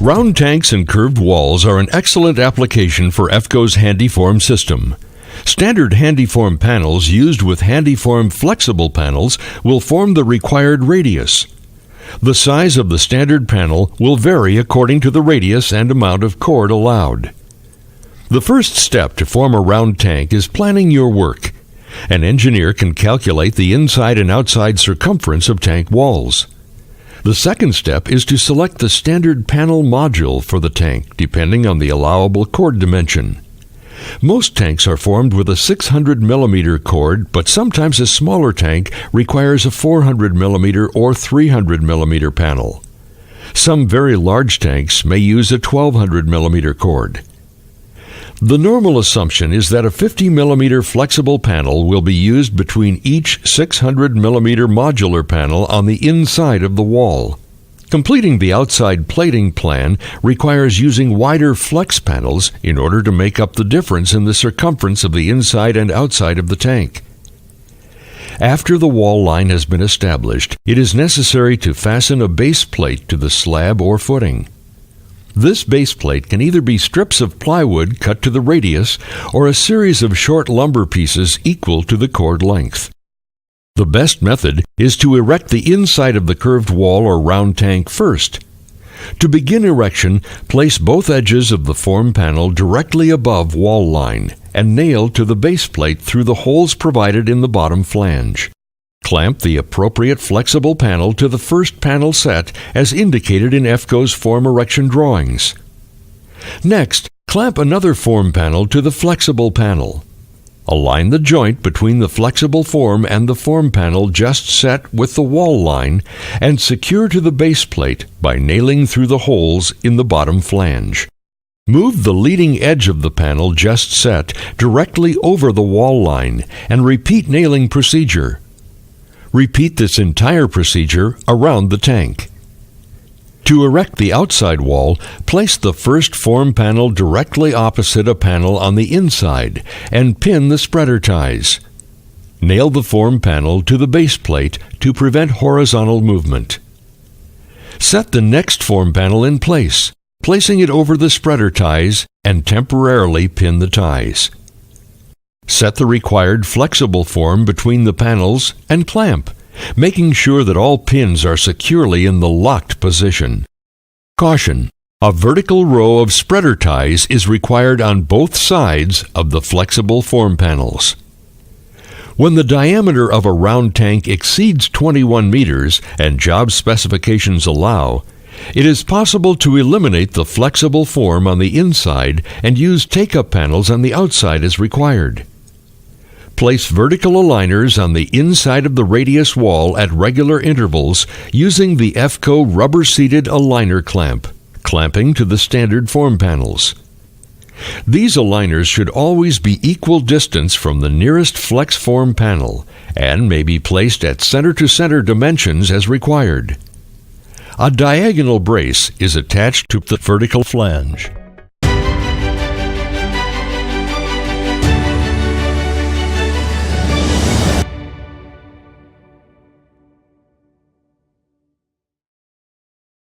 Round tanks and curved walls are an excellent application for EFCO's HandyForm system. Standard HandyForm panels used with HandyForm flexible panels will form the required radius. The size of the standard panel will vary according to the radius and amount of cord allowed. The first step to form a round tank is planning your work. An engineer can calculate the inside and outside circumference of tank walls. The second step is to select the standard panel module for the tank, depending on the allowable cord dimension. Most tanks are formed with a 600 mm cord, but sometimes a smaller tank requires a 400 mm or 300 mm panel. Some very large tanks may use a 1200 mm cord. The normal assumption is that a 50 mm flexible panel will be used between each 600 mm modular panel on the inside of the wall. Completing the outside plating plan requires using wider flex panels in order to make up the difference in the circumference of the inside and outside of the tank. After the wall line has been established, it is necessary to fasten a base plate to the slab or footing. This base plate can either be strips of plywood cut to the radius or a series of short lumber pieces equal to the cord length. The best method is to erect the inside of the curved wall or round tank first. To begin erection, place both edges of the form panel directly above wall line and nail to the base plate through the holes provided in the bottom flange. Clamp the appropriate flexible panel to the first panel set as indicated in EFCO's form erection drawings. Next, clamp another form panel to the flexible panel. Align the joint between the flexible form and the form panel just set with the wall line and secure to the base plate by nailing through the holes in the bottom flange. Move the leading edge of the panel just set directly over the wall line and repeat nailing procedure. Repeat this entire procedure around the tank. To erect the outside wall, place the first form panel directly opposite a panel on the inside and pin the spreader ties. Nail the form panel to the base plate to prevent horizontal movement. Set the next form panel in place, placing it over the spreader ties and temporarily pin the ties. Set the required flexible form between the panels and clamp, making sure that all pins are securely in the locked position. Caution: a vertical row of spreader ties is required on both sides of the flexible form panels. When the diameter of a round tank exceeds 21 meters and job specifications allow, it is possible to eliminate the flexible form on the inside and use take-up panels on the outside as required. Place vertical aligners on the inside of the radius wall at regular intervals using the EFCO rubber-seated aligner clamp, clamping to the standard form panels. These aligners should always be equal distance from the nearest flex form panel and may be placed at center-to-center dimensions as required. A diagonal brace is attached to the vertical flange.